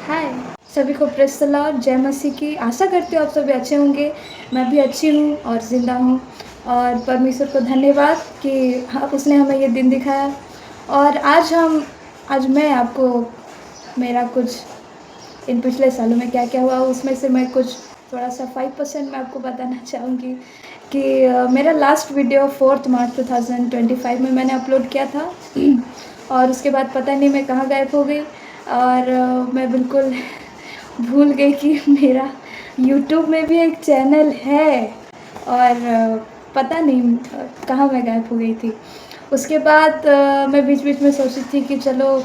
हाय सभी को praise the Lord, जय मसीह की। आशा करती हूँ आप सभी अच्छे होंगे। मैं भी अच्छी हूँ और ज़िंदा हूँ और परमेश्वर को धन्यवाद कि उसने हमें ये दिन दिखाया। और आज मैं आपको मेरा कुछ इन पिछले सालों में क्या-क्या हुआ उसमें से मैं कुछ थोड़ा सा 5% मैं आपको बताना चाहूँगी कि मेरा लास्ट वीडियो 4 मार्च 2025 में मैंने अपलोड किया था और उसके बाद पता नहीं मैं कहाँ गायब हो गई और मैं बिल्कुल भूल गई कि मेरा यूट्यूब में भी एक चैनल है और पता नहीं कहाँ मैं गायब हो गई थी। उसके बाद मैं बीच-बीच में सोची थी कि चलो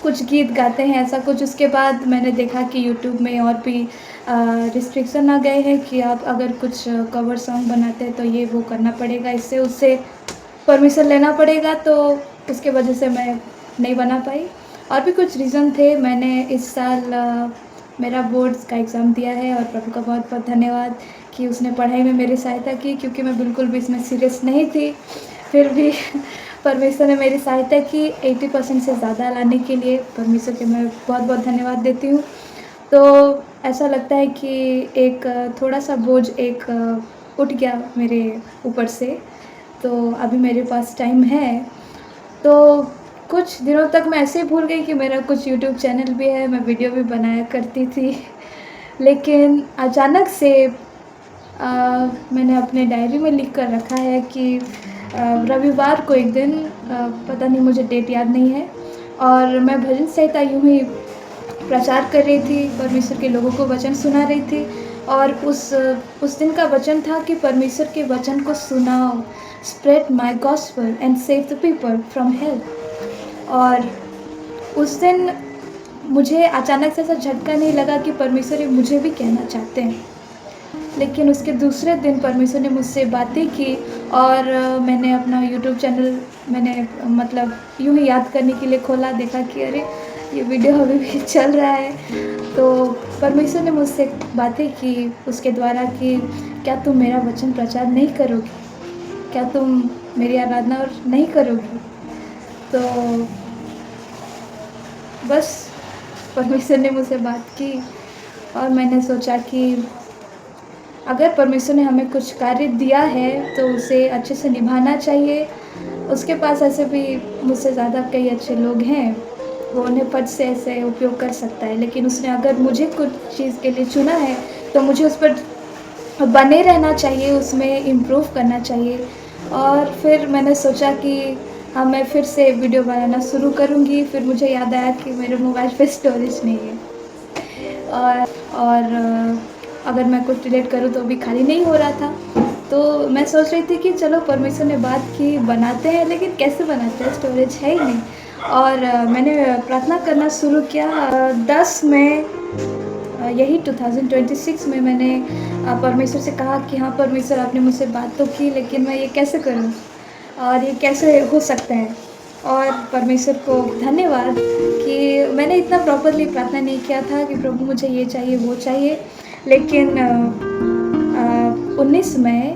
कुछ गीत गाते हैं ऐसा कुछ। उसके बाद मैंने देखा कि यूट्यूब में और भी रिस्ट्रिक्शन आ गए हैं कि आप अगर कुछ कवर सॉन्ग बनाते हैं तो ये वो करना पड़ेगा, इससे उससे परमिशन लेना पड़ेगा। तो उसके वजह से मैं नहीं बना पाई। और भी कुछ रीज़न थे। मैंने इस साल मेरा बोर्ड्स का एग्ज़ाम दिया है और प्रभु का बहुत बहुत धन्यवाद कि उसने पढ़ाई में मेरी सहायता की, क्योंकि मैं बिल्कुल भी इसमें सीरियस नहीं थी। फिर भी परमेश्वर ने मेरी सहायता की 80% से ज़्यादा लाने के लिए। परमेश्वर के मैं बहुत बहुत धन्यवाद देती हूँ। तो ऐसा लगता है कि एक थोड़ा सा बोझ उठ गया मेरे ऊपर से। तो अभी मेरे पास टाइम है। तो कुछ दिनों तक मैं ऐसे ही भूल गई कि मेरा कुछ यूट्यूब चैनल भी है, मैं वीडियो भी बनाया करती थी। लेकिन अचानक से मैंने अपने डायरी में लिख कर रखा है कि रविवार को एक दिन पता नहीं, मुझे डेट याद नहीं है, और मैं भजन संहिता यूँ ही प्रचार कर रही थी, परमेश्वर के लोगों को वचन सुना रही थी। और उस दिन का वचन था कि परमेश्वर के वचन को सुनाओ, spread my gospel and save the people from hello. और उस दिन मुझे अचानक से ऐसा झटका नहीं लगा कि परमेश्वर ये मुझे भी कहना चाहते हैं। लेकिन उसके दूसरे दिन परमेश्वर ने मुझसे बातें की और मैंने अपना यूट्यूब चैनल मतलब यूँ ही याद करने के लिए खोला, देखा कि अरे ये वीडियो अभी भी चल रहा है। तो परमेश्वर ने मुझसे बातें की उसके द्वारा कि क्या तुम मेरा वचन प्रचार नहीं करोगी, क्या तुम मेरी आराधना और नहीं करोगी। तो बस परमेश्वर ने मुझसे बात की और मैंने सोचा कि अगर परमेश्वर ने हमें कुछ कार्य दिया है तो उसे अच्छे से निभाना चाहिए। उसके पास ऐसे भी मुझसे ज़्यादा कई अच्छे लोग हैं, वो उन्हें पद से ऐसे उपयोग कर सकता है। लेकिन उसने अगर मुझे कुछ चीज़ के लिए चुना है तो मुझे उस पर बने रहना चाहिए, उसमें इम्प्रूव करना चाहिए। और फिर मैंने सोचा कि हाँ, मैं फिर से वीडियो बनाना शुरू करूँगी। फिर मुझे याद आया कि मेरे मोबाइल पे स्टोरेज नहीं है और अगर मैं कुछ डिलीट करूँ तो भी खाली नहीं हो रहा था। तो मैं सोच रही थी कि चलो परमेश्वर ने बात की, बनाते हैं, लेकिन कैसे बनाते हैं, स्टोरेज है ही नहीं। और मैंने प्रार्थना करना शुरू किया। 10 मई यही 2026 में मैंने परमेश्वर से कहा कि हाँ परमेश्वर, आपने मुझसे बात तो की, लेकिन मैं ये कैसे करूँ और ये कैसे हो सकता है। और परमेश्वर को धन्यवाद कि मैंने इतना प्रॉपरली प्रार्थना नहीं किया था कि प्रभु मुझे ये चाहिए वो चाहिए। लेकिन 19 मई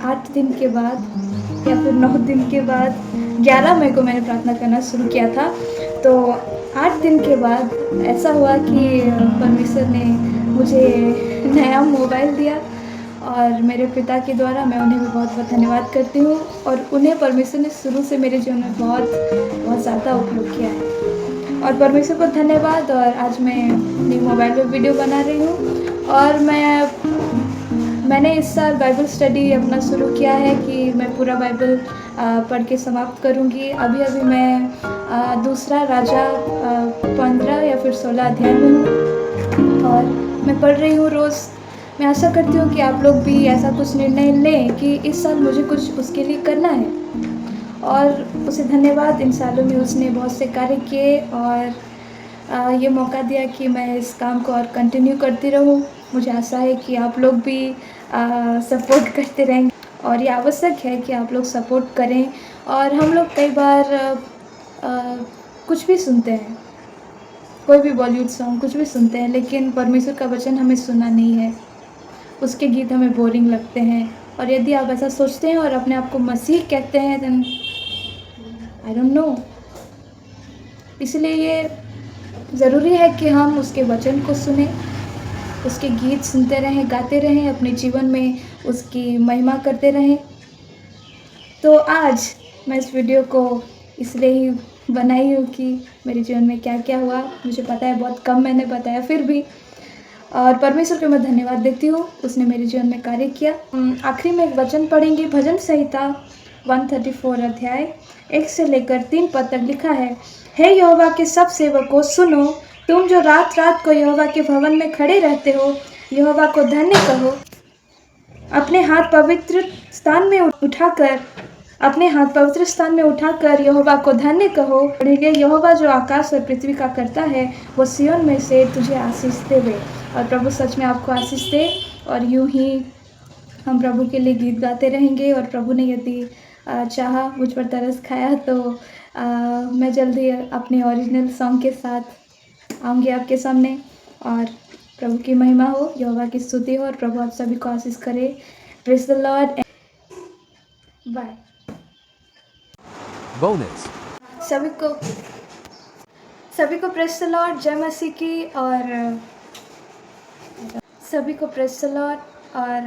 8 दिन के बाद या फिर 9 दिन के बाद 11 मई को मैंने प्रार्थना करना शुरू किया था। तो 8 दिन के बाद ऐसा हुआ कि परमेश्वर ने मुझे नया मोबाइल दिया और मेरे पिता के द्वारा मैं उन्हें भी बहुत बहुत धन्यवाद करती हूँ। और उन्हें परमेश्वर ने शुरू से मेरे जीवन में बहुत बहुत ज़्यादा उपयोग किया है और परमेश्वर को धन्यवाद। और आज मैं न्यू मोबाइल पे वीडियो बना रही हूँ और मैंने इस साल बाइबल स्टडी अपना शुरू किया है कि मैं पूरा बाइबल पढ़ के समाप्त करूँगी। अभी मैं दूसरा राजा 15 या फिर 16 अध्याय में हूँ और मैं पढ़ रही हूँ रोज़। मैं आशा करती हूँ कि आप लोग भी ऐसा कुछ निर्णय लें कि इस साल मुझे कुछ उसके लिए करना है। और उसे धन्यवाद, इन सालों में उसने बहुत से कार्य किए और ये मौका दिया कि मैं इस काम को और कंटिन्यू करती रहूँ। मुझे आशा है कि आप लोग भी सपोर्ट करते रहेंगे और ये आवश्यक है कि आप लोग सपोर्ट करें। और हम लोग कई बार कुछ भी सुनते हैं, कोई भी बॉलीवुड सॉन्ग कुछ भी सुनते हैं, लेकिन परमेश्वर का वचन हमें सुना नहीं है। उसके गीत हमें बोरिंग लगते हैं। और यदि आप ऐसा सोचते हैं और अपने आप को मसीह कहते हैं, देन आई डोंट नो। इसलिए ये ज़रूरी है कि हम उसके वचन को सुने, उसके गीत सुनते रहें, गाते रहें, अपने जीवन में उसकी महिमा करते रहें। तो आज मैं इस वीडियो को इसलिए ही बनाई हूँ कि मेरे जीवन में क्या-क्या हुआ। मुझे पता है बहुत कम मैंने बताया फिर भी, और परमेश्वर को मैं धन्यवाद देती हूँ, उसने मेरे जीवन में कार्य किया। आखिरी में एक वचन पढ़ेंगे, भजन संहिता 134 अध्याय 1 से लेकर 3 पद तक लिखा है। हे यहोवा के सब सेवकों सुनो, तुम जो रात-रात को यहोवा के भवन में खड़े रहते हो, यहोवा को धन्य कहो। अपने हाथ पवित्र स्थान में उठाकर यहोवा को धन्य कहो। पढ़ेंगे, यहोवा जो आकाश और पृथ्वी का करता है, वो सिय्योन में से तुझे आशीष देवे। और प्रभु सच में आपको आशीष दे। और यूं ही हम प्रभु के लिए गीत गाते रहेंगे, और प्रभु ने यदि चाहा, मुझ पर तरस खाया, तो मैं जल्दी अपने ओरिजिनल सॉन्ग के साथ आऊँगी आपके सामने। और प्रभु की महिमा हो, यहोवा की स्तुति हो, और प्रभु आप सभी को आशीष करे। Praise the Lord. Bye. Bonus. सभी को प्रेज द लॉर्ड, जय मसीह की। और सभी को प्रेज द लॉर्ड। और